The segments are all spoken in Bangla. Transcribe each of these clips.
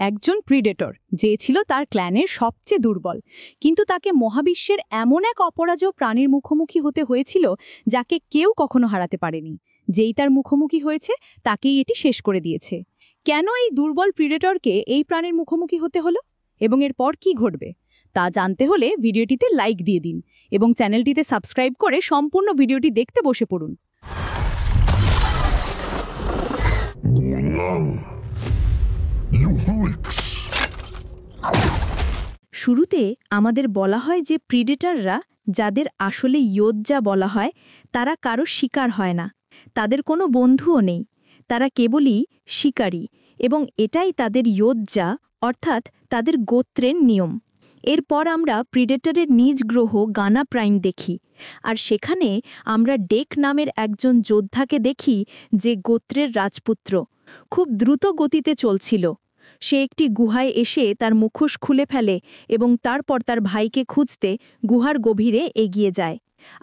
একজন প্রিডেটর যে ছিল তার ক্ল্যানের সবচেয়ে দুর্বল, কিন্তু তাকে মহাবিশ্বের এমন এক অপরাজেয় প্রাণীর মুখোমুখি হতে হয়েছিল যাকে কেউ কখনো হারাতে পারেনি। যেই তার মুখোমুখি হয়েছে তাকেই এটি শেষ করে দিয়েছে। কেন এই দুর্বল প্রিডেটরকে এই প্রাণীর মুখোমুখি হতে হলো এবং এরপর কি ঘটবে তা জানতে হলে ভিডিওটিতে লাইক দিয়ে দিন এবং চ্যানেলটিতে সাবস্ক্রাইব করে সম্পূর্ণ ভিডিওটি দেখতে বসে পড়ুন। শুরুতে আমাদের বলা হয় যে প্রিডেটররা, যাদের আসলে যোদ্ধা বলা হয়, তারা কারো শিকার হয় না, তাদের কোনো বন্ধুও নেই, তারা কেবলই শিকারী, এবং এটাই তাদের যোদ্ধা অর্থাৎ তাদের গোত্রের নিয়ম। এরপর আমরা প্রিডেটরের নিজ গ্রহ গানা প্রাইম দেখি, আর সেখানে আমরা ডেক নামের একজন যোদ্ধাকে দেখি যে গোত্রের রাজপুত্র খুব দ্রুত গতিতে চলছিল। সে একটি গুহায় এসে তার মুখোশ খুলে ফেলে এবং তারপর তার ভাইকে খুঁজতে গুহার গভীরে এগিয়ে যায়,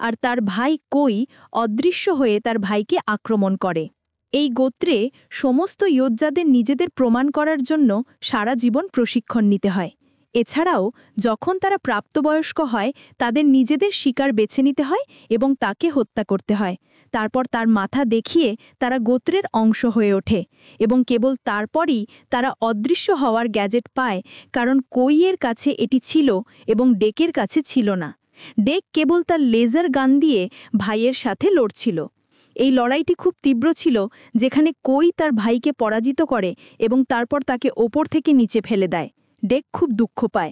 আর তার ভাই কই অদৃশ্য হয়ে তার ভাইকে আক্রমণ করে। এই গোত্রে সমস্ত যোদ্ধাদের নিজেদের প্রমাণ করার জন্য সারা জীবন প্রশিক্ষণ নিতে হয়। এছাড়াও যখন তারা প্রাপ্তবয়স্ক হয় তাদের নিজেদের শিকার বেছে নিতে হয় এবং তাকে হত্যা করতে হয়। তারপর তার মাথা দেখিয়ে তারা গোত্রের অংশ হয়ে ওঠে এবং কেবল তারপরই তারা অদৃশ্য হওয়ার গ্যাজেট পায়, কারণ কইয়ের কাছে এটি ছিল এবং ডেকের কাছে ছিল না। ডেক কেবল তার লেজার গান দিয়ে ভাইয়ের সাথে লড়ছিল। এই লড়াইটি খুব তীব্র ছিল, যেখানে কই তার ভাইকে পরাজিত করে এবং তারপর তাকে ওপর থেকে নিচে ফেলে দেয়। ডেক খুব দুঃখ পায়।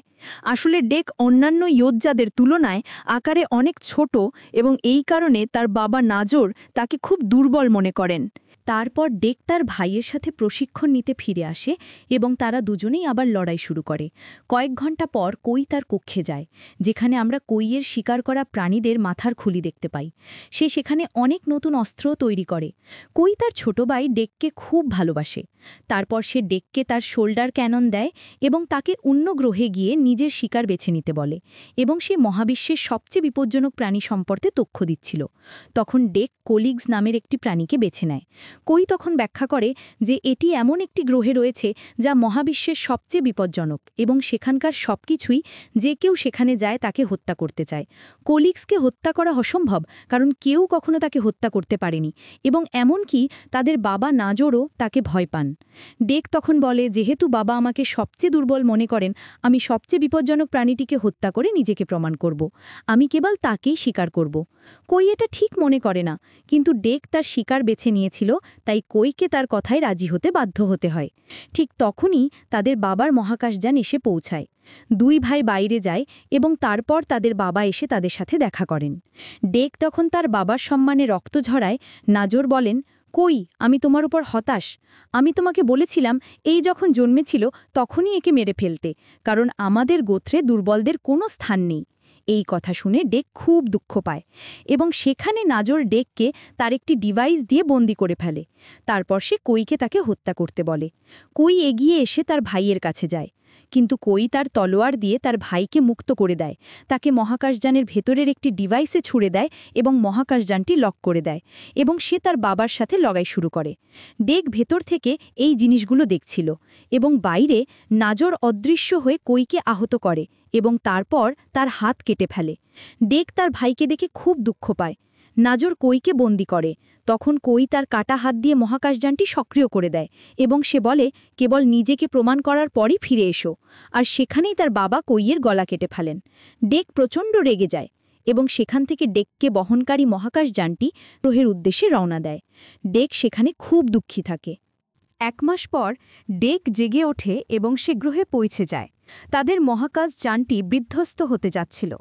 আসলে ডেক অন্যান্য যোদ্ধাদের তুলনায় আকারে অনেক ছোট এবং এই কারণে তার বাবা নাজর তাকে খুব দুর্বল মনে করেন। তারপর ডেক তার ভাইয়ের সাথে প্রশিক্ষণ নিতে ফিরে আসে এবং তারা দুজনেই আবার লড়াই শুরু করে। কয়েক ঘন্টা পর কই তার কক্ষে যায়, যেখানে আমরা কইয়ের শিকার করা প্রাণীদের মাথার খুলি দেখতে পাই। সে সেখানে অনেক নতুন অস্ত্রও তৈরি করে। কই তার ছোট ভাই ডেককে খুব ভালোবাসে। তারপর সে ডেককে তার শোল্ডার ক্যানন দেয় এবং তাকে অন্য গ্রহে গিয়ে নিজের শিকার বেছে নিতে বলে, এবং সে মহাবিশ্বের সবচেয়ে বিপজ্জনক প্রাণী সম্পর্কে তথ্য দিচ্ছিল। তখন ডেক কোলিগস নামের একটি প্রাণীকে বেছে নেয়। কই তখন ব্যাখ্যা করে যে এটি এমন একটি গ্রহে রয়েছে যা মহাবিশ্বের সবচেয়ে বিপজ্জনক এবং সেখানকার সবকিছুই যে কেউ সেখানে যায় তাকে হত্যা করতে চায়। কোলিগসকে হত্যা করা অসম্ভব, কারণ কেউ কখনো তাকে হত্যা করতে পারেনি এবং এমনকি তাদের বাবা নাজরও তাকে ভয় পান। ডেক তখন বলে, যেহেতু বাবা আমাকে সবচেয়ে দুর্বল মনে করেন, আমি সবচেয়ে বিপজ্জনক প্রাণীটিকে হত্যা করে নিজেকে প্রমাণ করব। আমি কেবল তাকেই শিকার করব। কই এটা ঠিক মনে করে না, কিন্তু ডেক তার শিকার বেছে নিয়েছিল, তাই কইকে তার কথায় রাজি হতে বাধ্য হতে হয়। ঠিক তখনই তাদের বাবার মহাকাশযান এসে পৌঁছায়। দুই ভাই বাইরে যায় এবং তারপর তাদের বাবা এসে তাদের সাথে দেখা করেন। ডেক তখন তার বাবার সম্মানে রক্ত ঝরায়। নাজর বলেন, কই, আমি তোমার উপর হতাশ। আমি তোমাকে বলেছিলাম এই যখন জন্মেছিল তখনই একে মেরে ফেলতে, কারণ আমাদের গোত্রে দুর্বলদের কোনো স্থান নেই। এই কথা শুনে ডেক খুব দুঃখ পায় এবং সেখানে নাজর ডেককে তার একটি ডিভাইস দিয়ে বন্দি করে ফেলে। তারপর সে কইকে তাকে হত্যা করতে বলে। কই এগিয়ে এসে তার ভাইয়ের কাছে যায়, কিন্তু কই তার তলোয়ার দিয়ে তার ভাইকে মুক্ত করে দেয়, তাকে মহাকাশযানের ভেতরের একটি ডিভাইসে ছুড়ে দেয় এবং মহাকাশযানটি লক করে দেয়, এবং সে তার বাবার সাথে লড়াই শুরু করে। ডেক ভেতর থেকে এই জিনিসগুলো দেখছিল এবং বাইরে নাজর অদৃশ্য হয়ে কইকে আহত করে এবং তারপর তার হাত কেটে ফেলে। ডেক তার ভাইকে দেখে খুব দুঃখ পায়। নাজর কইকে বন্দি করে। তখন কই তার কাটা হাত দিয়ে মহাকাশযানটি সক্রিয় করে দেয় এবং সে বলে, কেবল নিজেকে প্রমাণ করার পরই ফিরে এসো। আর সেখানেই তার বাবা কইয়ের গলা কেটে ফেলেন। ডেক প্রচণ্ড রেগে যায় এবং সেখান থেকে ডেককে বহনকারী মহাকাশযানটি গ্রহের উদ্দেশ্যে রওনা দেয়। ডেক সেখানে খুব দুঃখী থাকে। 1 মাস পর ডেক জেগে ওঠে এবং সে গ্রহে পৌঁছে যায়। তাদের মহাকাশযানটি বিধ্বস্ত হতে যাচ্ছিল।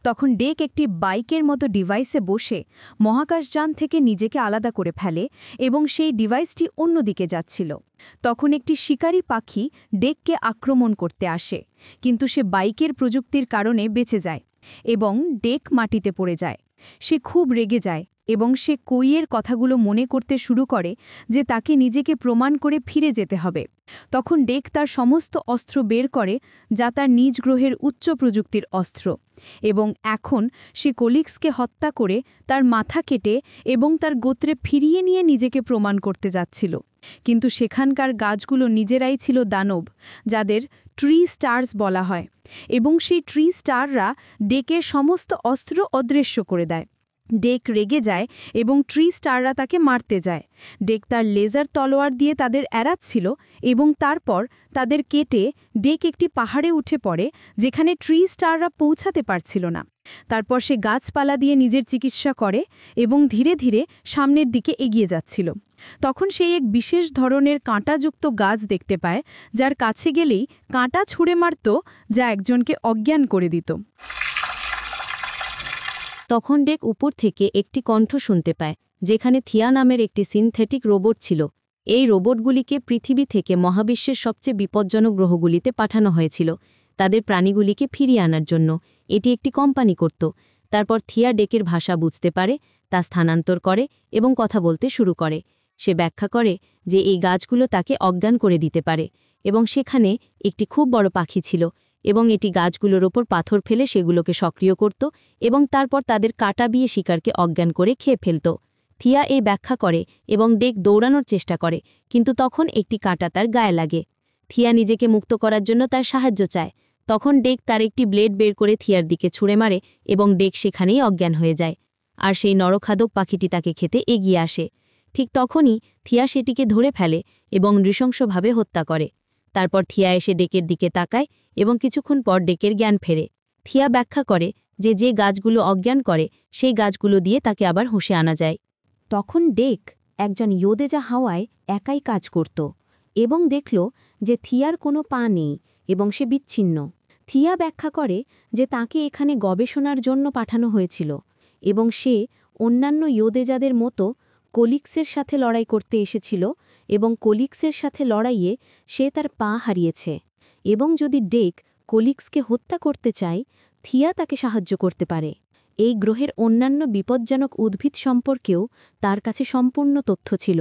তখন ডেক একটি বাইকের মতো ডিভাইসে বসে মহাকাশযান থেকে নিজেকে আলাদা করে ফেলে এবং সেই ডিভাইসটি অন্যদিকে যাচ্ছিল। তখন একটি শিকারী পাখি ডেককে আক্রমণ করতে আসে, কিন্তু সে বাইকের প্রযুক্তির কারণে বেঁচে যায় এবং ডেক মাটিতে পড়ে যায়। সে খুব রেগে যায় এবং সে কইয়ের কথাগুলো মনে করতে শুরু করে যে তাকে নিজেকে প্রমাণ করে ফিরে যেতে হবে। তখন ডেক তার সমস্ত অস্ত্র বের করে, যা তার নিজ গ্রহের উচ্চ প্রযুক্তির অস্ত্র, এবং এখন সে কোলিগসকে হত্যা করে তার মাথা কেটে এবং তার গোত্রে ফিরিয়ে নিয়ে নিজেকে প্রমাণ করতে যাচ্ছিল। কিন্তু সেখানকার গাছগুলো নিজেরাই ছিল দানব, যাদের ট্রি স্টার্স বলা হয়, এবং সেই ট্রি স্টাররা ডেকের সমস্ত অস্ত্র অদৃশ্য করে দেয়। ডেক রেগে যায় এবং ট্রি স্টাররা তাকে মারতে যায়। ডেক তার লেজার তলোয়ার দিয়ে তাদের এড়াচ্ছিল এবং তারপর তাদের কেটে ডেক একটি পাহাড়ে উঠে পড়ে, যেখানে ট্রি স্টাররা পৌঁছাতে পারছিল না। তারপর সে গাছপালা দিয়ে নিজের চিকিৎসা করে এবং ধীরে ধীরে সামনের দিকে এগিয়ে যাচ্ছিল। তখন সেই এক বিশেষ ধরনের কাঁটাযুক্ত গাছ দেখতে পায়, যার কাছে গেলেই কাঁটা ছুঁড়ে মারত, যা একজনকে অজ্ঞান করে দিত। তখন ডেক উপর থেকে একটি কণ্ঠ শুনতে পায়, যেখানে থিয়া নামের একটি সিনথেটিক রোবট ছিল। এই রোবটগুলিকে পৃথিবী থেকে মহাবিশ্বের সবচেয়ে বিপজ্জনক গ্রহগুলিতে পাঠানো হয়েছিল তাদের প্রাণীগুলিকে ফিরিয়ে আনার জন্য। এটি একটি কোম্পানি করত। তারপর থিয়া ডেকের ভাষা বুঝতে পারে, তা স্থানান্তর করে এবং কথা বলতে শুরু করে। সে ব্যাখ্যা করে যে এই গাছগুলো তাকে অজ্ঞান করে দিতে পারে, এবং সেখানে একটি খুব বড় পাখি ছিল, এবং এটি গাছগুলোর ওপর পাথর ফেলে সেগুলোকে সক্রিয় করত এবং তারপর তাদের কাঁটা বিয়ে শিকারকে অজ্ঞান করে খেয়ে ফেলত। থিয়া এই ব্যাখ্যা করে এবং ডেক দৌড়ানোর চেষ্টা করে, কিন্তু তখন একটি কাঁটা তার গায়ে লাগে। থিয়া নিজেকে মুক্ত করার জন্য তার সাহায্য চায়। তখন ডেক তার একটি ব্লেড বের করে থিয়ার দিকে ছুঁড়ে মারে এবং ডেক সেখানেই অজ্ঞান হয়ে যায়। আর সেই নরখাদক পাখিটি তাকে খেতে এগিয়ে আসে। ঠিক তখনই থিয়া সেটিকে ধরে ফেলে এবং নৃশংসভাবে হত্যা করে। তারপর থিয়া এসে ডেকের দিকে তাকায় এবং কিছুক্ষণ পর ডেকের জ্ঞান ফেরে। থিয়া ব্যাখ্যা করে যে গাছগুলো অজ্ঞান করে সেই গাছগুলো দিয়ে তাকে আবার হুঁশে আনা যায়। তখন ডেক একজন ইয়োদেজা হাওয়ায় একাই কাজ করত এবং দেখল যে থিয়ার কোনো পা নেই এবং সে বিচ্ছিন্ন। থিয়া ব্যাখ্যা করে যে তাকে এখানে গবেষণার জন্য পাঠানো হয়েছিল এবং সে অন্যান্য ইয়োদেজাদের মতো কোলিক্সের সাথে লড়াই করতে এসেছিল, এবং কোলিক্সের সাথে লড়াইয়ে সে তার পা হারিয়েছে। এবং যদি ডেক কোলিক্সকে হত্যা করতে চায়, থিয়া তাকে সাহায্য করতে পারে। এই গ্রহের অন্যান্য বিপজ্জনক উদ্ভিদ সম্পর্কেও তার কাছে সম্পূর্ণ তথ্য ছিল।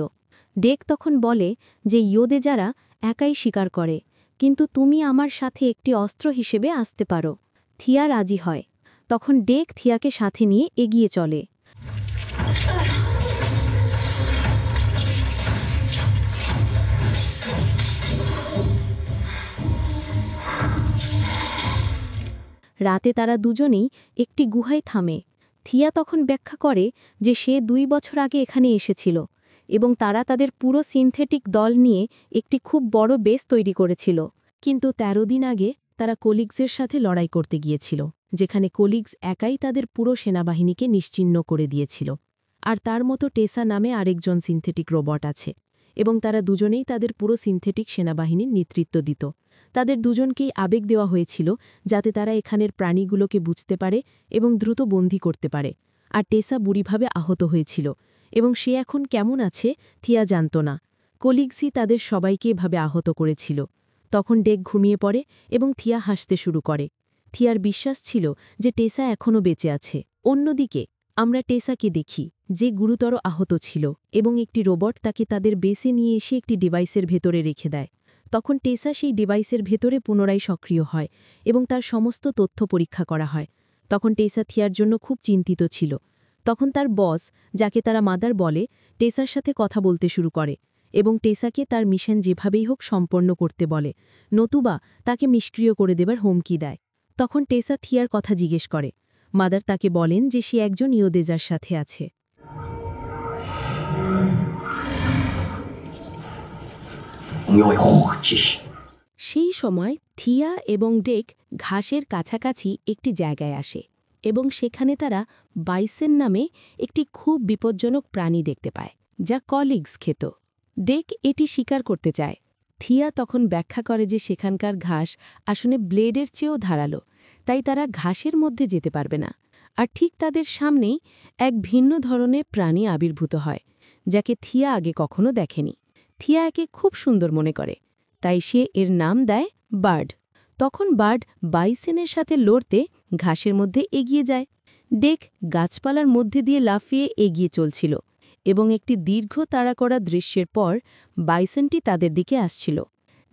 ডেক তখন বলে যে ইয়োদেজারা একাই শিকার করে, কিন্তু তুমি আমার সাথে একটি অস্ত্র হিসেবে আসতে পারো। থিয়া রাজি হয়। তখন ডেক থিয়াকে সাথে নিয়ে এগিয়ে চলে। রাতে তারা দুজনেই একটি গুহায় থামে। থিয়া তখন ব্যাখ্যা করে যে সে 2 বছর আগে এখানে এসেছিল এবং তারা তাদের পুরো সিনথেটিক দল নিয়ে একটি খুব বড় বেস তৈরি করেছিল। কিন্তু 13 দিন আগে তারা কোলিগসের সাথে লড়াই করতে গিয়েছিল, যেখানে কোলিগস একাই তাদের পুরো সেনাবাহিনীকে নিশ্চিহ্ন করে দিয়েছিল। আর তার মতো টেসা নামে আরেকজন সিনথেটিক রোবট আছে, এবং তারা দুজনেই তাদের পুরো সিনথেটিক সেনাবাহিনীর নেতৃত্ব দিত। তাদের দুজনকেই আবেগ দেওয়া হয়েছিল যাতে তারা এখানের প্রাণীগুলোকে বুঝতে পারে এবং দ্রুত বন্দী করতে পারে। আর টেসা বুড়িভাবে আহত হয়েছিল এবং সে এখন কেমন আছে থিয়া জানত না। কোলিগসই তাদের সবাইকে এভাবে আহত করেছিল। তখন ডেক ঘুমিয়ে পড়ে এবং থিয়া হাসতে শুরু করে। থিয়ার বিশ্বাস ছিল যে টেসা এখনও বেঁচে আছে। অন্যদিকে আমরা টেসাকে দেখি, যে গুরুতর আহত ছিল, এবং একটি রোবট তাকে তাদের বেসে নিয়ে এসে একটি ডিভাইসের ভেতরে রেখে দেয়। তখন টেসা সেই ডিভাইসের ভেতরে পুনরায় সক্রিয় হয় এবং তার সমস্ত তথ্য পরীক্ষা করা হয়। তখন টেসা থিয়ার জন্য খুব চিন্তিত ছিল। তখন তার বস, যাকে তারা মাদার বলে, টেসার সাথে কথা বলতে শুরু করে এবং টেসাকে তার মিশন যেভাবেই হোক সম্পন্ন করতে বলে, নতুবা তাকে নিষ্ক্রিয় করে দেবার হুমকি দেয়। তখন টেসা থিয়ার কথা জিজ্ঞেস করে। মাদার তাকে বলেন যে সে একজন ইয়োদেজার সাথে আছে। সেই সময় থিয়া এবং ডেক ঘাসের কাছাকাছি একটি জায়গায় আসে এবং সেখানে তারা বাইসেন নামে একটি খুব বিপজ্জনক প্রাণী দেখতে পায়, যা কলিগস খেত। ডেক এটি শিকার করতে চায়। থিয়া তখন ব্যাখ্যা করে যে সেখানকার ঘাস আসলে ব্লেডের চেয়েও ধারালো, তাই তারা ঘাসের মধ্যে যেতে পারবে না। আর ঠিক তাদের সামনেই এক ভিন্ন ধরনের প্রাণী আবির্ভূত হয়, যাকে থিয়া আগে কখনো দেখেনি। থিয়া একে খুব সুন্দর মনে করে, তাই সে এর নাম দেয় বার্ড। তখন বার্ড বাইসেনের সাথে লড়তে ঘাসের মধ্যে এগিয়ে যায়। ডেক গাছপালার মধ্যে দিয়ে লাফিয়ে এগিয়ে চলছিল এবং একটি দীর্ঘ তাড়া করা দৃশ্যের পর বাইসেনটি তাদের দিকে আসছিল।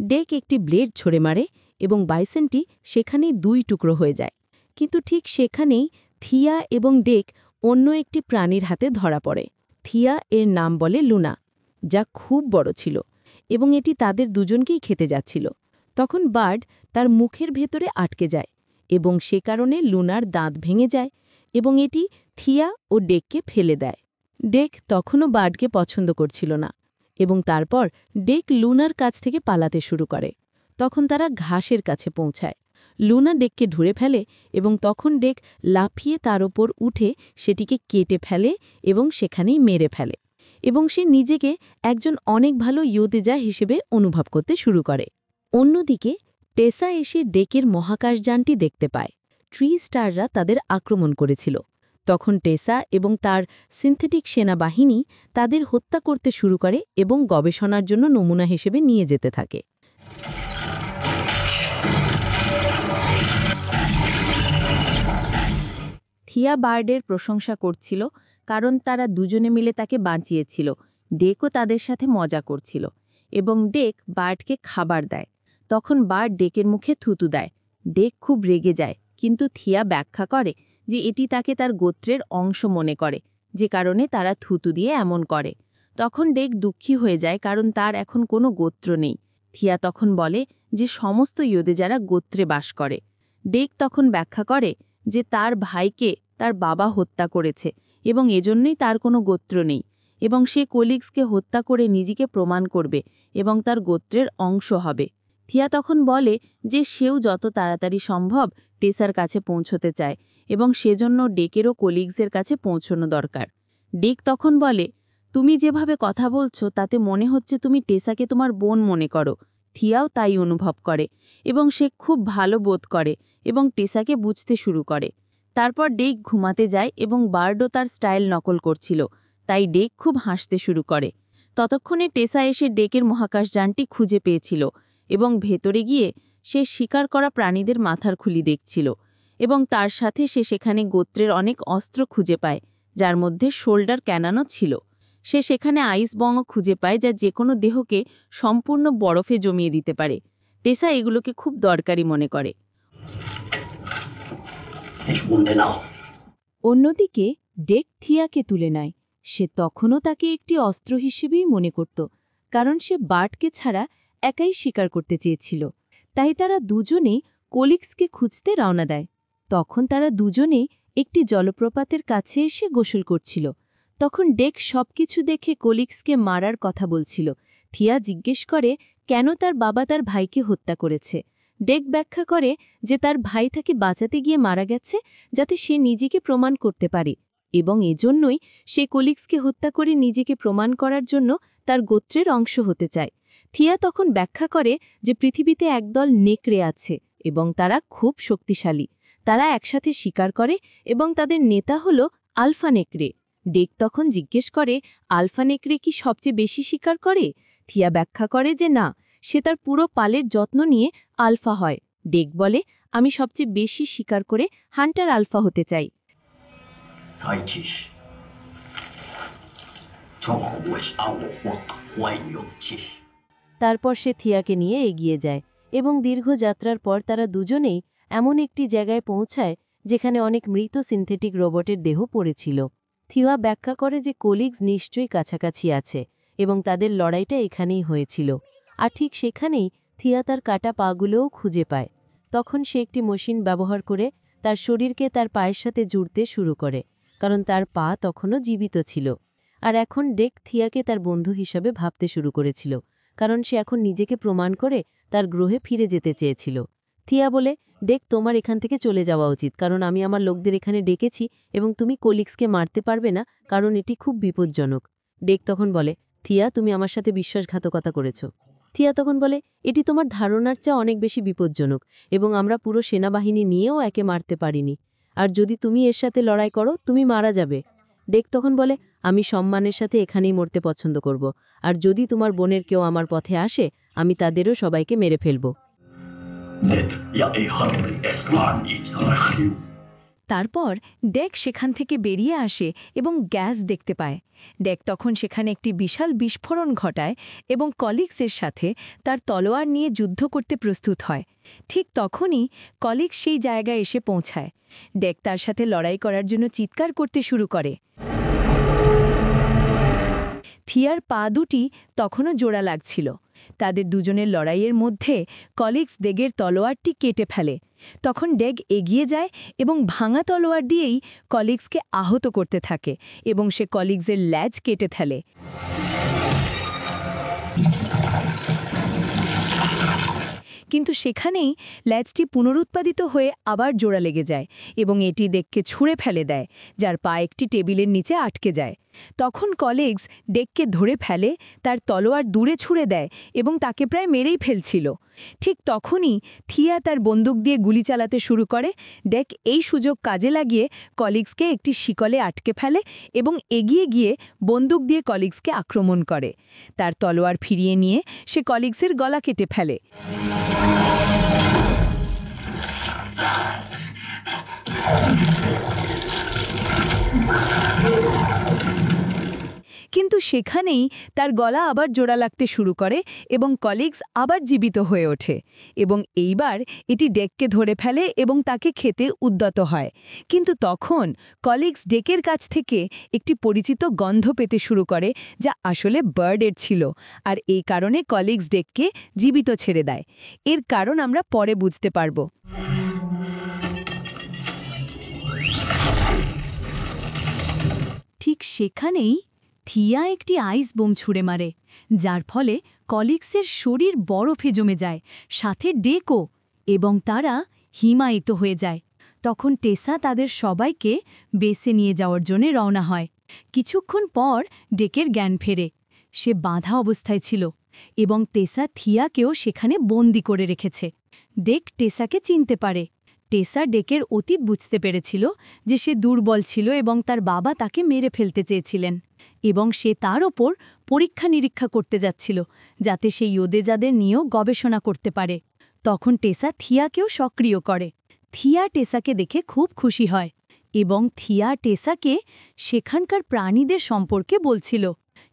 ডেক একটি ব্লেড ছড়ে মারে এবং বাইসেনটি সেখানেই 2 টুকরো হয়ে যায়। কিন্তু ঠিক সেখানেই থিয়া এবং ডেক অন্য একটি প্রাণীর হাতে ধরা পড়ে। থিয়া এর নাম বলে লুনা। যা খুব বড় ছিল এবং এটি তাদের দুজনকেই খেতে যাচ্ছিল। তখন বার্ড তার মুখের ভেতরে আটকে যায় এবং সে কারণে লুনার দাঁত ভেঙে যায় এবং এটি থিয়া ও ডেককে ফেলে দেয়। ডেক তখনও বার্ডকে পছন্দ করছিল না এবং তারপর ডেক লুনার কাছ থেকে পালাতে শুরু করে। তখন তারা ঘাসের কাছে পৌঁছায়। লুনা ডেককে ধরে ফেলে এবং তখন ডেক লাফিয়ে তার ওপর উঠে সেটিকে কেটে ফেলে এবং সেখানেই মেরে ফেলে এবং সে নিজেকে একজন অনেক ভালো যোদ্ধা হিসেবে অনুভব করতে শুরু করে। অন্যদিকে টেসা এসে ডেকের মহাকাশযানটি দেখতে পায়। ট্রি স্টাররা তাদের আক্রমণ করেছিল। তখন টেসা এবং তার সিনথেটিক সেনাবাহিনী তাদের হত্যা করতে শুরু করে এবং গবেষণার জন্য নমুনা হিসেবে নিয়ে যেতে থাকে। থিয়া বার্ডের প্রশংসা করছিল কারণ তারা দুজনে মিলে তাকে বাঁচিয়েছিল। ডেকও তাদের সাথে মজা করছিল এবং ডেক বার্ডকে খাবার দেয়। তখন বার্ড ডেকের মুখে থুতু দেয়। ডেক খুব রেগে যায়, কিন্তু থিয়া ব্যাখ্যা করে যে এটি তাকে তার গোত্রের অংশ মনে করে, যে কারণে তারা থুতু দিয়ে এমন করে। তখন ডেক দুঃখী হয়ে যায় কারণ তার এখন কোনো গোত্র নেই। থিয়া তখন বলে যে সমস্ত যোদ্ধা যারা গোত্রে বাস করে। ডেক তখন ব্যাখ্যা করে যে তার ভাইকে তার বাবা হত্যা করেছে এবং এজন্যই তার কোনো গোত্র নেই এবং সে কলিগসকে হত্যা করে নিজেকে প্রমাণ করবে এবং তার গোত্রের অংশ হবে। থিয়া তখন বলে যে সেও যত তাড়াতাড়ি সম্ভব টেসার কাছে পৌঁছতে চায় এবং সেজন্য ডেকেরও কলিগসের কাছে পৌঁছনো দরকার। ডেক তখন বলে, তুমি যেভাবে কথা বলছো তাতে মনে হচ্ছে তুমি টেসাকে তোমার বোন মনে করো। থিয়াও তাই অনুভব করে এবং সে খুব ভালো বোধ করে এবং টেসাকে বুঝতে শুরু করে। তারপর ডেক ঘুমাতে যায় এবং বার্ডও তার স্টাইল নকল করছিল, তাই ডেক খুব হাসতে শুরু করে। ততক্ষণে টেসা এসে ডেকের মহাকাশযানটি খুঁজে পেয়েছিল এবং ভেতরে গিয়ে সে শিকার করা প্রাণীদের মাথার খুলি দেখছিল এবং তার সাথে সে সেখানে গোত্রের অনেক অস্ত্র খুঁজে পায়, যার মধ্যে শোল্ডার ক্যানানও ছিল। সে সেখানে আইস বংও খুঁজে পায় যা যে কোনো দেহকে সম্পূর্ণ বরফে জমিয়ে দিতে পারে। টেসা এগুলোকে খুব দরকারি মনে করে। অন্যদিকে ডেক থিয়াকে তুলে নেয়। সে তখনও তাকে একটি অস্ত্র হিসেবেই মনে করত, কারণ সে বার্ডকে ছাড়া একাই শিকার করতে চেয়েছিল। তাই তারা দুজনেই কলিগসকে খুঁজতে রওনা দেয়। তখন তারা দুজনেই একটি জলপ্রপাতের কাছে এসে গোসল করছিল। তখন ডেক সবকিছু দেখে কলিগসকে মারার কথা বলছিল। থিয়া জিজ্ঞেস করে কেন তার বাবা তার ভাইকে হত্যা করেছে। ডেক ব্যাখ্যা করে যে তার ভাই তাকে বাঁচাতে গিয়ে মারা গেছে যাতে সে নিজেকে প্রমাণ করতে পারে এবং এজন্যই সে কলিগসকে হত্যা করে নিজেকে প্রমাণ করার জন্য তার গোত্রের অংশ হতে চায়। থিয়া তখন ব্যাখ্যা করে যে পৃথিবীতে একদল নেকড়ে আছে এবং তারা খুব শক্তিশালী। তারা একসাথে শিকার করে এবং তাদের নেতা হল আলফা নেকড়ে। ডেক তখন জিজ্ঞেস করে আলফা নেকড়ে কি সবচেয়ে বেশি শিকার করে। থিয়া ব্যাখ্যা করে যে না, সে তার পুরো পালের যত্ন নিয়ে আলফা হয়। ডেক বলে আমি সবচেয়ে বেশি শিকার করে হান্টার আলফা হতে চাই। তারপর সে থিয়াকে নিয়ে এগিয়ে যায় এবং দীর্ঘ যাত্রার পর তারা দুজনেই এমন একটি জায়গায় পৌঁছায় যেখানে অনেক মৃত সিনথেটিক রোবটের দেহ পড়েছিল। থিয়া ব্যাখ্যা করে যে কলিগস নিশ্চয়ই কাছাকাছি আছে এবং তাদের লড়াইটা এখানেই হয়েছিল। আর ঠিক সেখানেই থিয়া তার কাটা পাগুলোও খুঁজে পায়। তখন সে একটি মেশিন ব্যবহার করে তার শরীরকে তার পায়ের সাথে জুড়তে শুরু করে, কারণ তার পা তখনও জীবিত ছিল। আর এখন ডেক থিয়াকে তার বন্ধু হিসাবে ভাবতে শুরু করেছিল, কারণ সে এখন নিজেকে প্রমাণ করে তার গ্রহে ফিরে যেতে চেয়েছিল। থিয়া বলে ডেক তোমার এখান থেকে চলে যাওয়া উচিত, কারণ আমি আমার লোকদের এখানে ডেকেছি এবং তুমি কলিগসকে মারতে পারবে না, কারণ এটি খুব বিপজ্জনক। ডেক তখন বলে থিয়া তুমি আমার সাথে বিশ্বাসঘাতকতা করেছ। থিয়া তখন বলে এটি তোমার ধারণার চেয়ে অনেক বেশি বিপজ্জনক এবং আমরা পুরো সেনাবাহিনী নিয়েও একে মারতে পারিনি, আর যদি তুমি এর সাথে লড়াই করো তুমি মারা যাবে। ডেক তখন বলে আমি সম্মানের সাথে এখানেই মরতে পছন্দ করব, আর যদি তোমার বোনের কেউ আমার পথে আসে আমি তাদেরও সবাইকে মেরে ফেলব। তারপর ডেক সেখান থেকে বেরিয়ে আসে এবং গ্যাস দেখতে পায়। ডেক তখন সেখানে একটি বিশাল বিস্ফোরণ ঘটায় এবং কলিগসের সাথে তার তলোয়ার নিয়ে যুদ্ধ করতে প্রস্তুত হয়। ঠিক তখনই কলিগস সেই জায়গায় এসে পৌঁছায়। ডেক তার সাথে লড়াই করার জন্য চিৎকার করতে শুরু করে। থিয়ার পা দুটি তখনও জোড়া লাগছিল। তাদের দুজনের লড়াইয়ের মধ্যে কলিগস ডেগের তলোয়ারটি কেটে ফেলে। তখন ডেগ এগিয়ে যায় এবং ভাঙা তলোয়ার দিয়েই কলিগসকে আহত করতে থাকে এবং সে কলিগসের ল্যাজ কেটে ফেলে। কিন্তু সেখানেই ল্যাজটি পুনরুৎপাদিত হয়ে আবার জোড়া লেগে যায় এবং এটি ডেককে ছুঁড়ে ফেলে দেয়, যার পা একটি টেবিলের নিচে আটকে যায়। তখন কলিগস ডেককে ধরে ফেলে, তার তলোয়ার দূরে ছুঁড়ে দেয় এবং তাকে প্রায় মেরেই ফেলছিল। ঠিক তখনই থিয়া তার বন্দুক দিয়ে গুলি চালাতে শুরু করে। ডেক এই সুযোগ কাজে লাগিয়ে কলিগসকে একটি শিকলে আটকে ফেলে এবং এগিয়ে গিয়ে বন্দুক দিয়ে কলিগসকে আক্রমণ করে। তার তলোয়ার ফিরিয়ে নিয়ে সে কলিগসের গলা কেটে ফেলে। কিন্তু সেখানেই তার গলা আবার জোড়া লাগতে শুরু করে এবং কলিগস আবার জীবিত হয়ে ওঠে এবং এইবার এটি ডেককে ধরে ফেলে এবং তাকে খেতে উদ্যত হয়। কিন্তু তখন কলিগস ডেকের কাছ থেকে একটি পরিচিত গন্ধ পেতে শুরু করে, যা আসলে বার্ডের ছিল, আর এই কারণে কলিগস ডেককে জীবিত ছেড়ে দেয়। এর কারণ আমরা পরে বুঝতে পারব। ঠিক সেখানেই থিয়া একটি আইস বোম ছুঁড়ে মারে, যার ফলে কলিগসের শরীর বরফে জমে যায়, সাথে ডেকও, এবং তারা হিমায়িত হয়ে যায়। তখন টেসা তাদের সবাইকে বেসে নিয়ে যাওয়ার জন্য রওনা হয়। কিছুক্ষণ পর ডেকের জ্ঞান ফেরে। সে বাঁধা অবস্থায় ছিল এবং টেসা থিয়াকেও সেখানে বন্দি করে রেখেছে। ডেক টেসাকে চিনতে পারে। টেসা ডেকের অতীত বুঝতে পেরেছিল যে সে দুর্বল ছিল এবং তার বাবা তাকে মেরে ফেলতে চেয়েছিলেন, এবং সে তার ওপর পরীক্ষা নিরীক্ষা করতে যাচ্ছিল যাতে সে ইয়োদেজাদের নিয়েও গবেষণা করতে পারে। তখন টেসা থিয়াকেও সক্রিয় করে। থিয়া টেসাকে দেখে খুব খুশি হয় এবং থিয়া টেসাকে সেখানকার প্রাণীদের সম্পর্কে বলছিল।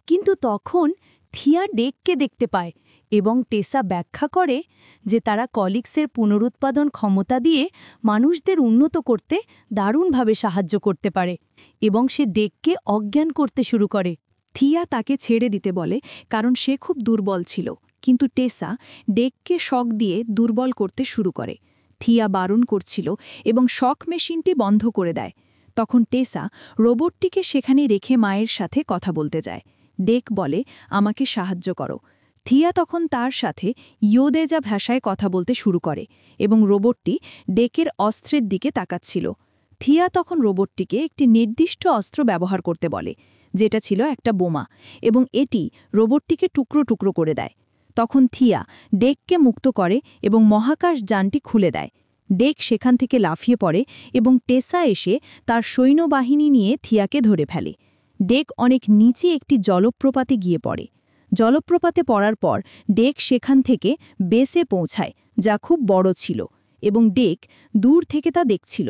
কিন্তু তখন থিয়া ডেককে দেখতে পায় এবং টেসা ব্যাখ্যা করে যে তারা কলিগসের পুনরুৎপাদন ক্ষমতা দিয়ে মানুষদের উন্নত করতে দারুণভাবে সাহায্য করতে পারে, এবং সে ডেককে অজ্ঞান করতে শুরু করে। থিয়া তাকে ছেড়ে দিতে বলে কারণ সে খুব দুর্বল ছিল, কিন্তু টেসা ডেককে শক দিয়ে দুর্বল করতে শুরু করে। থিয়া বারণ করছিল এবং শক মেশিনটি বন্ধ করে দেয়। তখন টেসা রোবটটিকে সেখানে রেখে মায়ের সাথে কথা বলতে যায়। ডেক বলে, আমাকে সাহায্য করো। থিয়া তখন তার সাথে ইয়োদেজা ভাষায় কথা বলতে শুরু করে এবং রোবটটি ডেকের অস্ত্রের দিকে তাকাচ্ছিল। থিয়া তখন রোবটটিকে একটি নির্দিষ্ট অস্ত্র ব্যবহার করতে বলে, যেটা ছিল একটা বোমা, এবং এটি রোবটটিকে টুকরো টুকরো করে দেয়। তখন থিয়া ডেককে মুক্ত করে এবং মহাকাশ যানটি খুলে দেয়। ডেক সেখান থেকে লাফিয়ে পড়ে এবং টেসা এসে তার সৈন্যবাহিনী নিয়ে থিয়াকে ধরে ফেলে। ডেক অনেক নিচে একটি জলপ্রপাতে গিয়ে পড়ে। জলপ্রপাতে পড়ার পর ডেক সেখান থেকে বেসে পৌঁছায়, যা খুব বড় ছিল, এবং ডেক দূর থেকে তা দেখছিল।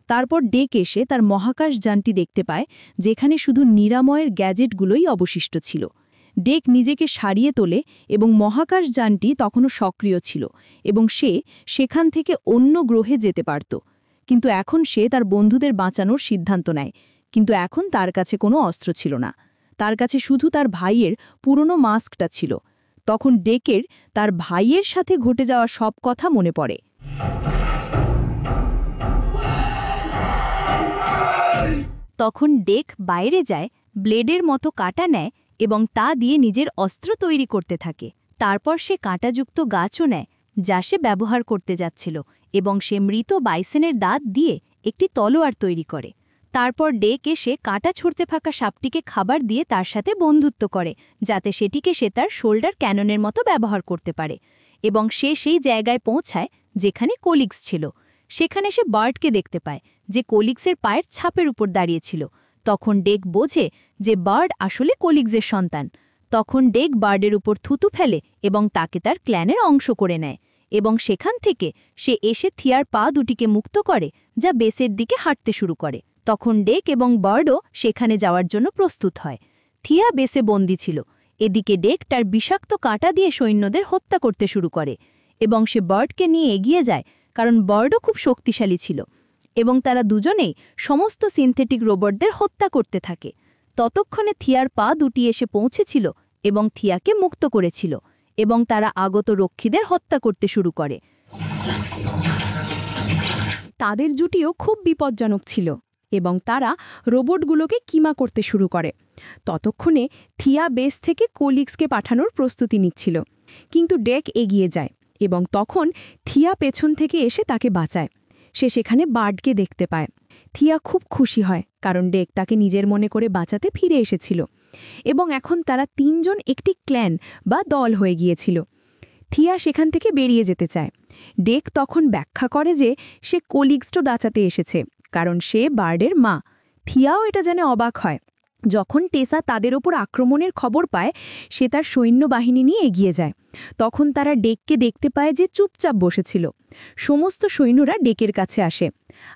তারপর ডেক এসে তার মহাকাশ যানটি দেখতে পায়, যেখানে শুধু নিরাময়ের গ্যাজেটগুলোই অবশিষ্ট ছিল। ডেক নিজেকে সারিয়ে তোলে এবং মহাকাশ যানটি তখনও সক্রিয় ছিল এবং সে সেখান থেকে অন্য গ্রহে যেতে পারত। কিন্তু এখন সে তার বন্ধুদের বাঁচানোর সিদ্ধান্ত নেয়, কিন্তু এখন তার কাছে কোনো অস্ত্র ছিল না। তার কাছে শুধু তার ভাইয়ের পুরনো মাস্কটা ছিল। তখন ডেকের তার ভাইয়ের সাথে ঘটে যাওয়া সব কথা মনে পড়ে। তখন ডেক বাইরে যায়, ব্লেডের মতো কাঁটা নেয় এবং তা দিয়ে নিজের অস্ত্র তৈরি করতে থাকে। তারপর সে কাঁটাযুক্ত গাছও নেয়, যা সে ব্যবহার করতে যাচ্ছিল, এবং সে মৃত বাইসেনের দাঁত দিয়ে একটি তলোয়ার তৈরি করে। তারপর ডেক এসে কাঁটা ছুঁড়তে থাকা সাপটিকে খাবার দিয়ে তার সাথে বন্ধুত্ব করে, যাতে সেটিকে সে তার শোল্ডার ক্যাননের মতো ব্যবহার করতে পারে, এবং সে সেই জায়গায় পৌঁছায় যেখানে কলিগস ছিল। সেখানে সে বার্ডকে দেখতে পায়, যে কলিগসের পায়ের ছাপের উপর দাঁড়িয়েছিল। তখন ডেক বোঝে যে বার্ড আসলে কলিগসের সন্তান। তখন ডেক বার্ডের উপর থুতু ফেলে এবং তাকে তার ক্ল্যানের অংশ করে নেয়, এবং সেখান থেকে সে এসে থিয়ার পা দুটিকে মুক্ত করে, যা বেসের দিকে হাঁটতে শুরু করে। তখন ডেক এবং বার্ডও সেখানে যাওয়ার জন্য প্রস্তুত হয়। থিয়া বেসে বন্দী ছিল। এদিকে ডেক তার বিষাক্ত কাঁটা দিয়ে সৈন্যদের হত্যা করতে শুরু করে, এবং সে বার্ডকে নিয়ে এগিয়ে যায়, কারণ বার্ডও খুব শক্তিশালী ছিল, এবং তারা দুজনেই সমস্ত সিনথেটিক রোবটদের হত্যা করতে থাকে। ততক্ষণে থিয়ার পা দুটি এসে পৌঁছেছিল এবং থিয়াকে মুক্ত করেছিল, এবং তারা আগত রক্ষীদের হত্যা করতে শুরু করে। তাদের জুটিও খুব বিপজ্জনক ছিল এবং তারা রোবটগুলোকে কিমা করতে শুরু করে। ততক্ষণে থিয়া বেস থেকে কোলিক্সকে পাঠানোর প্রস্তুতি নিচ্ছিল, কিন্তু ডেক এগিয়ে যায় এবং তখন থিয়া পেছন থেকে এসে তাকে বাঁচায়। সে সেখানে বার্ডকে দেখতে পায়। থিয়া খুব খুশি হয়, কারণ ডেক তাকে নিজের মনে করে বাঁচাতে ফিরে এসেছিল এবং এখন তারা তিনজন একটি ক্ল্যান বা দল হয়ে গিয়েছিল। থিয়া সেখান থেকে বেরিয়ে যেতে চায়। ডেক তখন ব্যাখ্যা করে যে সে কোলিক্সটো বাঁচাতে এসেছে, কারণ সে বার্ডের মা। থিয়াও এটা জেনে অবাক হয়। যখন টেসা তাদের ওপর আক্রমণের খবর পায়, সে তার সৈন্যবাহিনী নিয়ে এগিয়ে যায়। তখন তারা ডেককে দেখতে পায় যে চুপচাপ বসেছিল। সমস্ত সৈন্যরা ডেকের কাছে আসে,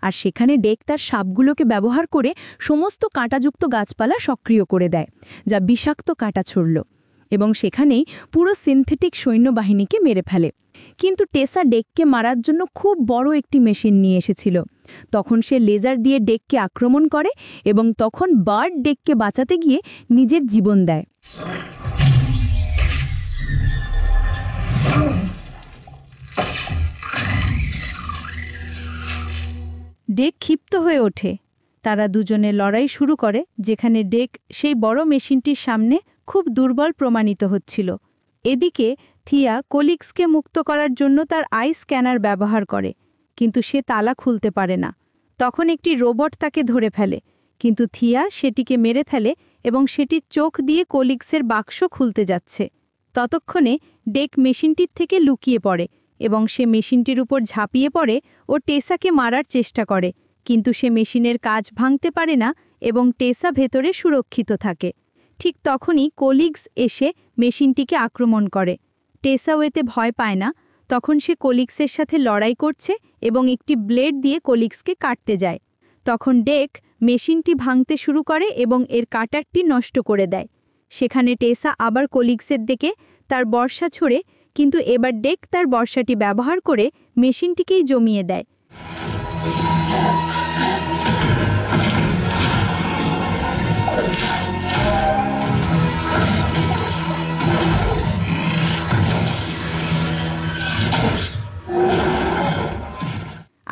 আর সেখানে ডেক তার সাপগুলোকে ব্যবহার করে সমস্ত কাঁটাযুক্ত গাছপালা সক্রিয় করে দেয়, যা বিষাক্ত কাঁটা ছড়ল, এবং সেখানেই পুরো সিনথেটিক সৈন্যবাহিনীকে মেরে ফেলে। কিন্তু টেসা ডেককে মারার জন্য খুব বড় একটি মেশিন নিয়ে এসেছিল। তখন সে লেজার দিয়ে ডেককে আক্রমণ করে এবং তখন বার্ড ডেককে বাঁচাতে গিয়ে নিজের জীবন দেয়। ডেক ক্ষিপ্ত হয়ে ওঠে। তারা দুজনে লড়াই শুরু করে, যেখানে ডেক সেই বড় মেশিনটির সামনে খুব দুর্বল প্রমাণিত হচ্ছিল। এদিকে থিয়া কোলিক্সকে মুক্ত করার জন্য তার আই স্ক্যানার ব্যবহার করে, কিন্তু সে তালা খুলতে পারে না। তখন একটি রোবট তাকে ধরে ফেলে, কিন্তু থিয়া সেটিকে মেরে ফেলে এবং সেটির চোখ দিয়ে কোলিক্সের বাক্স খুলতে যাচ্ছে। ততক্ষণে ডেক মেশিনটির থেকে লুকিয়ে পড়ে এবং সে মেশিনটির উপর ঝাঁপিয়ে পড়ে ও টেসাকে মারার চেষ্টা করে, কিন্তু সে মেশিনের কাজ ভাঙতে পারে না এবং টেসা ভেতরে সুরক্ষিত থাকে। ঠিক তখনই কোলিক্স এসে মেশিনটিকে আক্রমণ করে। টেসাও এতে ভয় পায় না। তখন সে কোলিক্সের সাথে লড়াই করছে এবং একটি ব্লেড দিয়ে কোলিক্সকে কাটতে যায়। তখন ডেক মেশিনটি ভাঙতে শুরু করে এবং এর কাটারটি নষ্ট করে দেয়। সেখানে টেসা আবার কোলিক্সের দিকে তার বর্ষা ছোড়ে, কিন্তু এবার ডেক তার বর্ষাটি ব্যবহার করে মেশিনটিকেই জমিয়ে দেয়।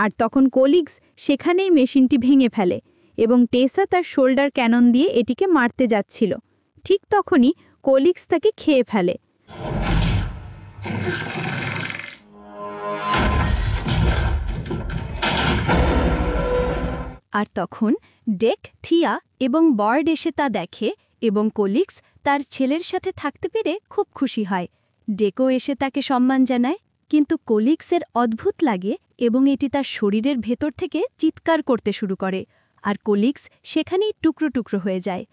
আর তখন কোলিক্স সেখানেই মেশিনটি ভেঙে ফেলে এবং টেসা তার শোল্ডার ক্যানন দিয়ে এটিকে মারতে যাচ্ছিল। ঠিক তখনই কোলিক্স তাকে খেয়ে ফেলে। আর তখন ডেক, থিয়া এবং বার্ড এসে তা দেখে এবং কোলিক্স তার ছেলের সাথে থাকতে পেরে খুব খুশি হয়। ডেকও এসে তাকে সম্মান জানায়, কিন্তু কোলিক্সের অদ্ভুত লাগে এবং এটি তার শরীরের ভেতর থেকে চিৎকার করতে শুরু করে, আর কোলিক্স সেখানেই টুকরো টুকরো হয়ে যায়।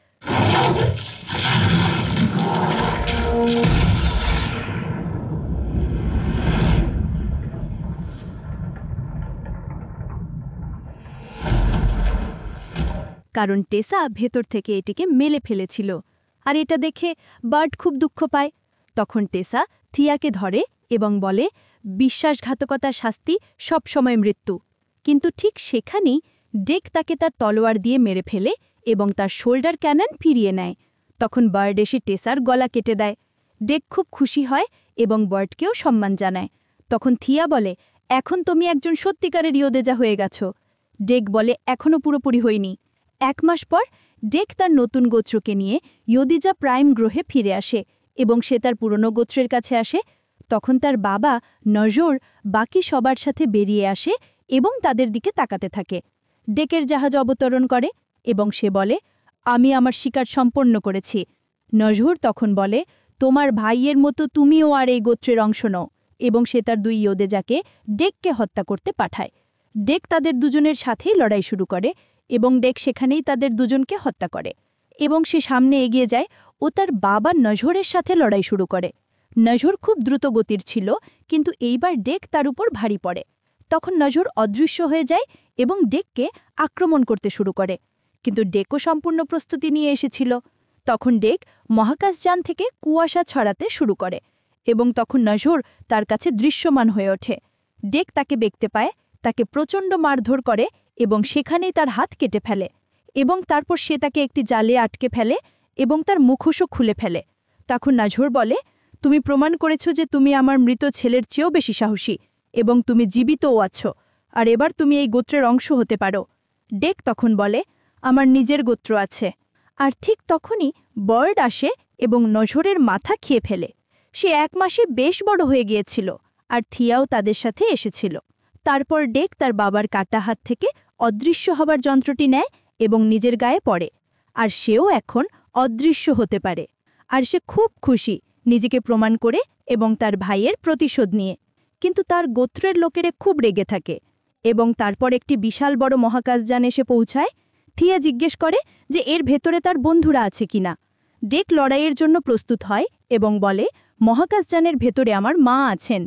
কারণ টেসা ভেতর থেকে এটিকে মেলে ফেলেছিল, আর এটা দেখে বার্ড খুব দুঃখ পায়। তখন টেসা থিয়াকে ধরে এবং বলে, বিশ্বাসঘাতকতার শাস্তি সবসময় মৃত্যু। কিন্তু ঠিক সেখানেই ডেক তাকে তার তলোয়ার দিয়ে মেরে ফেলে এবং তার শোল্ডার ক্যানন ফিরিয়ে নেয়। তখন বার্ড এসে টেসার গলা কেটে দেয়। ডেক খুব খুশি হয় এবং বার্ডকেও সম্মান জানায়। তখন থিয়া বলে, এখন তুমি একজন সত্যিকারের ইয়োদেজা হয়ে গেছো। ডেক বলে, এখনও পুরোপুরি হয়নি। 1 মাস পর ডেক তার নতুন গোত্রকে নিয়ে ইয়োদিজা প্রাইম গ্রহে ফিরে আসে এবং সে তার পুরনো গোত্রের কাছে আসে। তখন তার বাবা নজর বাকি সবার সাথে বেরিয়ে আসে এবং তাদের দিকে তাকাতে থাকে। ডেকের জাহাজ অবতরণ করে এবং সে বলে, আমি আমার শিকার সম্পন্ন করেছি। নজর তখন বলে, তোমার ভাইয়ের মতো তুমিও আর এই গোত্রের অংশ নও, এবং সে তার 2 ইয়োদেজাকে ডেককে হত্যা করতে পাঠায়। ডেক তাদের দুজনের সাথেই লড়াই শুরু করে এবং ডেক সেখানেই তাদের দুজনকে হত্যা করে এবং সে সামনে এগিয়ে যায় ও তার বাবা নজরের সাথে লড়াই শুরু করে। নজর খুব দ্রুত গতির ছিল, কিন্তু এইবার ডেক তার উপর ভারী পড়ে। তখন নজর অদৃশ্য হয়ে যায় এবং ডেককে আক্রমণ করতে শুরু করে, কিন্তু ডেকও সম্পূর্ণ প্রস্তুতি নিয়ে এসেছিল। তখন ডেক মহাকাশযান থেকে কুয়াশা ছড়াতে শুরু করে এবং তখন নজর তার কাছে দৃশ্যমান হয়ে ওঠে। ডেক তাকে দেখতে পায়, তাকে প্রচণ্ড মারধর করে এবং সেখানেই তার হাত কেটে ফেলে এবং তারপর সে তাকে একটি জালে আটকে ফেলে এবং তার মুখোশও খুলে ফেলে। তখন নজর বলে, তুমি প্রমাণ করেছ যে তুমি আমার মৃত ছেলের চেয়েও বেশি সাহসী এবং তুমি জীবিতও আছো, আর এবার তুমি এই গোত্রের অংশ হতে পারো। ডেক তখন বলে, আমার নিজের গোত্র আছে। আর ঠিক তখনই বার্ড আসে এবং নজরের মাথা খেয়ে ফেলে। সে 1 মাসে বেশ বড় হয়ে গিয়েছিল, আর থিয়াও তাদের সাথে এসেছিল। তারপর ডেক তার বাবার কাটা হাত থেকে অদৃশ্য হবার যন্ত্রটি নেয় এবং নিজের গায়ে পড়ে, আর সেও এখন অদৃশ্য হতে পারে। আর সে খুব খুশি নিজেকে প্রমাণ করে এবং তার ভাইয়ের প্রতিশোধ নিয়ে। কিন্তু তার গোত্রের লোকেরা খুব রেগে থাকে এবং তারপর একটি বিশাল বড় মহাকাশযান এসে পৌঁছায়। থিয়া জিজ্ঞেস করে যে এর ভেতরে তার বন্ধুরা আছে কিনা। ডেক লড়াইয়ের জন্য প্রস্তুত হয় এবং বলে, মহাকাশযানের ভেতরে আমার মা আছেন।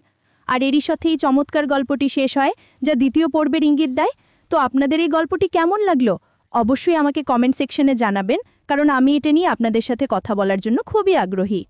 আর এরই সাথেই চমৎকার গল্পটি শেষ হয়, যা দ্বিতীয় পর্বের ইঙ্গিত দেয়। তো আপনাদের এই গল্পটি কেমন লাগলো অবশ্যই আমাকে কমেন্ট সেকশনে জানাবেন, কারণ আমি এটা নিয়ে আপনাদের সাথে কথা বলার জন্য খুবই আগ্রহী।